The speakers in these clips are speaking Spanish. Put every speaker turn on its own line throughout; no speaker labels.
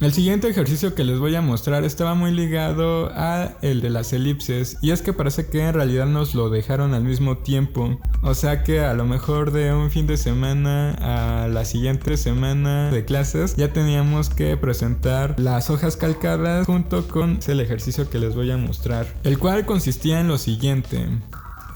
El siguiente ejercicio que les voy a mostrar estaba muy ligado a el de las elipses, y es que parece que en realidad nos lo dejaron al mismo tiempo, o sea que a lo mejor de un fin de semana a la siguiente semana de clases ya teníamos que presentar las hojas calcadas junto con el ejercicio que les voy a mostrar, el cual consistía en lo siguiente.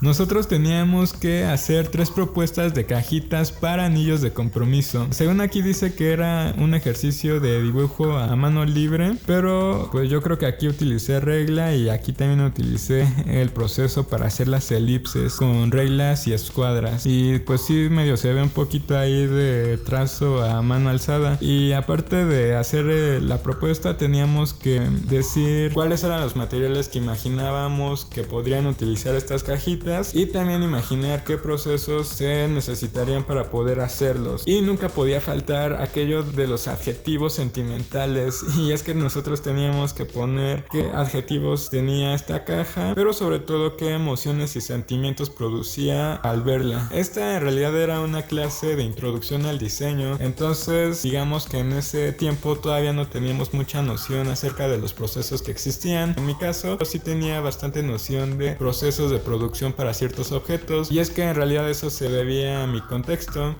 Nosotros teníamos que hacer 3 propuestas de cajitas para anillos de compromiso. Según aquí dice que era un ejercicio de dibujo a mano libre, pero pues yo creo que aquí utilicé regla y aquí también utilicé el proceso para hacer las elipses con reglas y escuadras. Y pues sí, medio se ve un poquito ahí de trazo a mano alzada. Y aparte de hacer la propuesta, teníamos que decir cuáles eran los materiales que imaginábamos que podrían utilizar estas cajitas, y también imaginar qué procesos se necesitarían para poder hacerlos. Y nunca podía faltar aquello de los adjetivos sentimentales, y es que nosotros teníamos que poner qué adjetivos tenía esta caja, pero sobre todo qué emociones y sentimientos producía al verla. Esta en realidad era una clase de introducción al diseño, entonces digamos que en ese tiempo todavía no teníamos mucha noción acerca de los procesos que existían. En mi caso sí tenía bastante noción de procesos de producción para ciertos objetos, y es que en realidad eso se debía a mi contexto.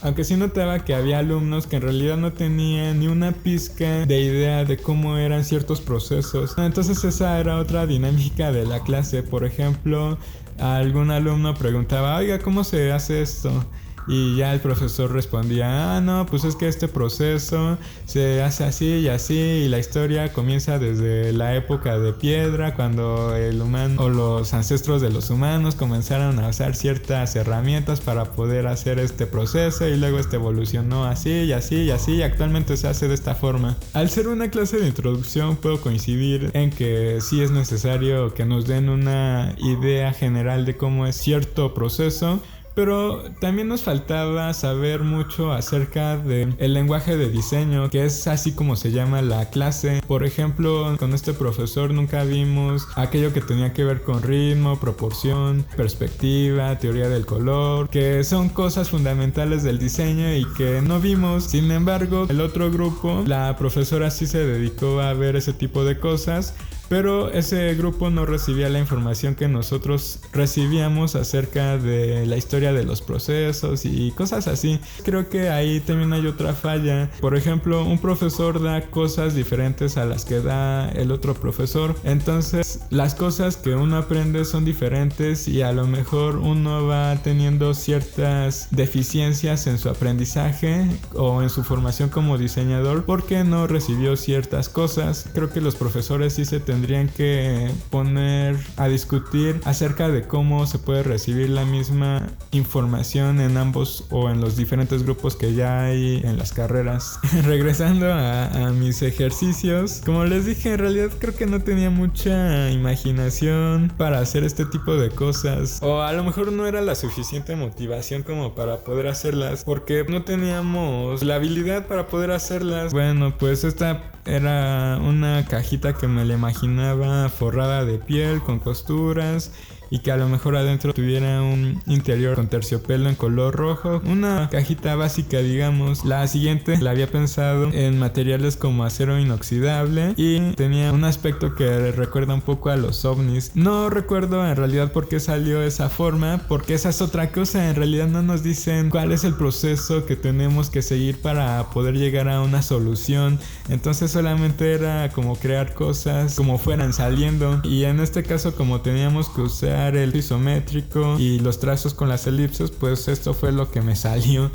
Aunque sí notaba que había alumnos que en realidad no tenían ni una pizca de idea de cómo eran ciertos procesos. Entonces esa era otra dinámica de la clase. Por ejemplo, algún alumno preguntaba, oiga, ¿cómo se hace esto? Y ya el profesor respondía, no, pues es que este proceso se hace así y así, y la historia comienza desde la época de piedra, cuando el humano o los ancestros de los humanos comenzaron a usar ciertas herramientas para poder hacer este proceso, y luego este evolucionó así y así y así, y actualmente se hace de esta forma. Al ser una clase de introducción, puedo coincidir en que sí es necesario que nos den una idea general de cómo es cierto proceso, pero también nos faltaba saber mucho acerca del lenguaje de diseño, que es así como se llama la clase. Por ejemplo, con este profesor nunca vimos aquello que tenía que ver con ritmo, proporción, perspectiva, teoría del color, que son cosas fundamentales del diseño y que no vimos. Sin embargo, el otro grupo, la profesora sí se dedicó a ver ese tipo de cosas, pero ese grupo no recibía la información que nosotros recibíamos acerca de la historia de los procesos y cosas así. Creo que ahí también hay otra falla. Por ejemplo, un profesor da cosas diferentes a las que da el otro profesor. Entonces, las cosas que uno aprende son diferentes, y a lo mejor uno va teniendo ciertas deficiencias en su aprendizaje o en su formación como diseñador porque no recibió ciertas cosas. Creo que los profesores sí se tendrían que poner a discutir acerca de cómo se puede recibir la misma información en ambos o en los diferentes grupos que ya hay en las carreras. Regresando a mis ejercicios, como les dije, en realidad creo que no tenía mucha imaginación para hacer este tipo de cosas, o a lo mejor no era la suficiente motivación como para poder hacerlas, porque no teníamos la habilidad para poder hacerlas. Bueno, pues esta era una cajita que me la imaginaba forrada de piel con costuras, y que a lo mejor adentro tuviera un interior con terciopelo en color rojo. Una cajita básica, digamos. La siguiente la había pensado en materiales como acero inoxidable, y tenía un aspecto que recuerda un poco a los ovnis. No recuerdo en realidad por qué salió esa forma, porque esa es otra cosa. En realidad no nos dicen cuál es el proceso que tenemos que seguir para poder llegar a una solución. Entonces solamente era como crear cosas como fueran saliendo, y en este caso, como teníamos que usar el isométrico y los trazos con las elipses, pues esto fue lo que me salió.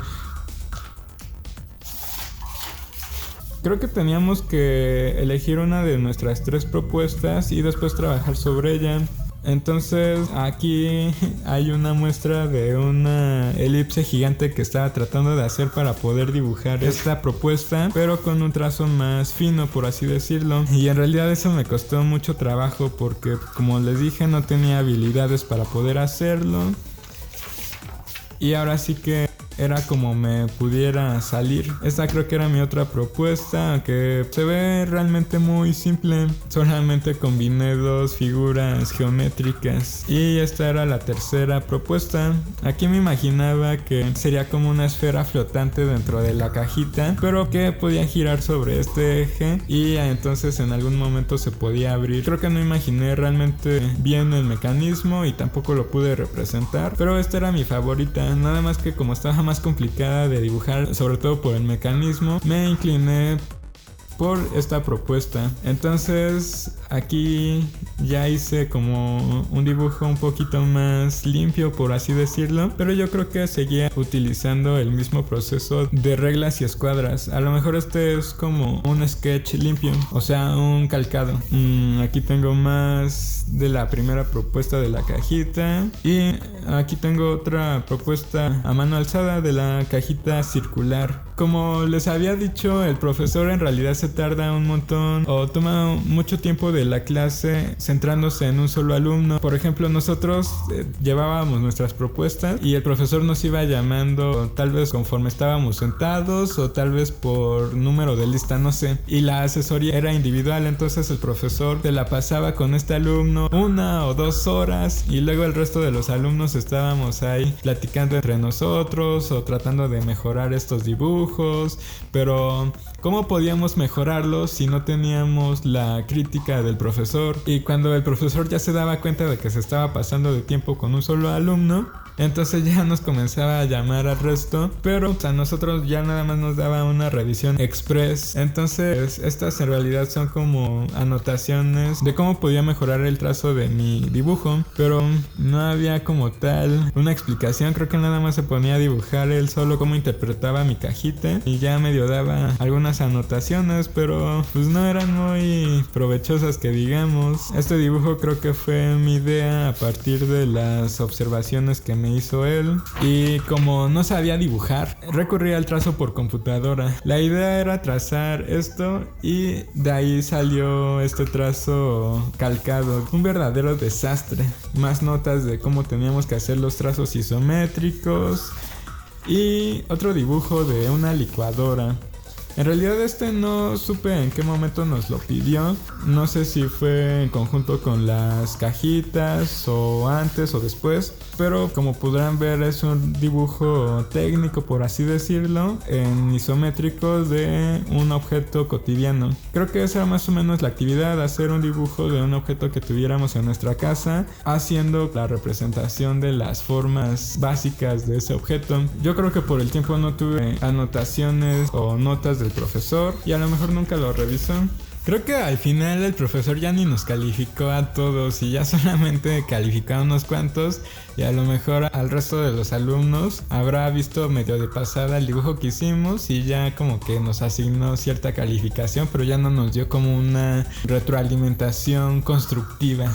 Creo que teníamos que elegir una de nuestras 3 propuestas y después trabajar sobre ella. Entonces aquí hay una muestra de una elipse gigante que estaba tratando de hacer para poder dibujar esta propuesta, pero con un trazo más fino, por así decirlo. Y en realidad eso me costó mucho trabajo porque, como les dije, no tenía habilidades para poder hacerlo. Y ahora sí que era como me pudiera salir. Esta creo que era mi otra propuesta, que se ve realmente muy simple. Solamente combiné dos figuras geométricas y esta era la tercera propuesta. Aquí me imaginaba que sería como una esfera flotante dentro de la cajita, pero que podía girar sobre este eje y entonces en algún momento se podía abrir. Creo que no imaginé realmente bien el mecanismo y tampoco lo pude representar, pero esta era mi favorita. Nada más que como estaba más complicada de dibujar, sobre todo por el mecanismo, me incliné por esta propuesta. Entonces aquí ya hice como un dibujo un poquito más limpio, por así decirlo, pero yo creo que seguía utilizando el mismo proceso de reglas y escuadras. A lo mejor este es como un sketch limpio, o sea, un calcado. Aquí tengo más de la primera propuesta de la cajita y aquí tengo otra propuesta a mano alzada de la cajita circular. Como les había dicho, el profesor en realidad se tarda un montón o toma mucho tiempo de la clase centrándose en un solo alumno. Por ejemplo, nosotros llevábamos nuestras propuestas y el profesor nos iba llamando tal vez conforme estábamos sentados o tal vez por número de lista, no sé. Y la asesoría era individual, entonces el profesor se la pasaba con este alumno 1 o 2 horas y luego el resto de los alumnos estábamos ahí platicando entre nosotros o tratando de mejorar estos dibujos. Pero ¿cómo podíamos mejorarlos si no teníamos la crítica del profesor? Y cuando el profesor ya se daba cuenta de que se estaba pasando de tiempo con un solo alumno, entonces ya nos comenzaba a llamar al resto, pero a nosotros ya nada más nos daba una revisión express. Entonces estas en realidad son como anotaciones de cómo podía mejorar el trazo de mi dibujo, pero no había como tal una explicación. Creo que nada más se ponía a dibujar él solo cómo interpretaba mi cajita y ya medio daba algunas anotaciones, pero pues no eran muy provechosas que digamos. Este dibujo creo que fue mi idea a partir de las observaciones que me hizo él, y como no sabía dibujar, recurrí al trazo por computadora. La idea era trazar esto y de ahí salió este trazo calcado, un verdadero desastre. Más notas de cómo teníamos que hacer los trazos isométricos y otro dibujo de una licuadora. En realidad este no supe en qué momento nos lo pidió. No sé si fue en conjunto con las cajitas o antes o después, pero como podrán ver es un dibujo técnico, por así decirlo, en isométricos de un objeto cotidiano. Creo que esa era más o menos la actividad, hacer un dibujo de un objeto que tuviéramos en nuestra casa, haciendo la representación de las formas básicas de ese objeto. Yo creo que por el tiempo no tuve anotaciones o notas del profesor y a lo mejor nunca lo revisó. Creo que al final el profesor ya ni nos calificó a todos y ya solamente calificó a unos cuantos, y a lo mejor al resto de los alumnos habrá visto medio de pasada el dibujo que hicimos y ya como que nos asignó cierta calificación, pero ya no nos dio como una retroalimentación constructiva.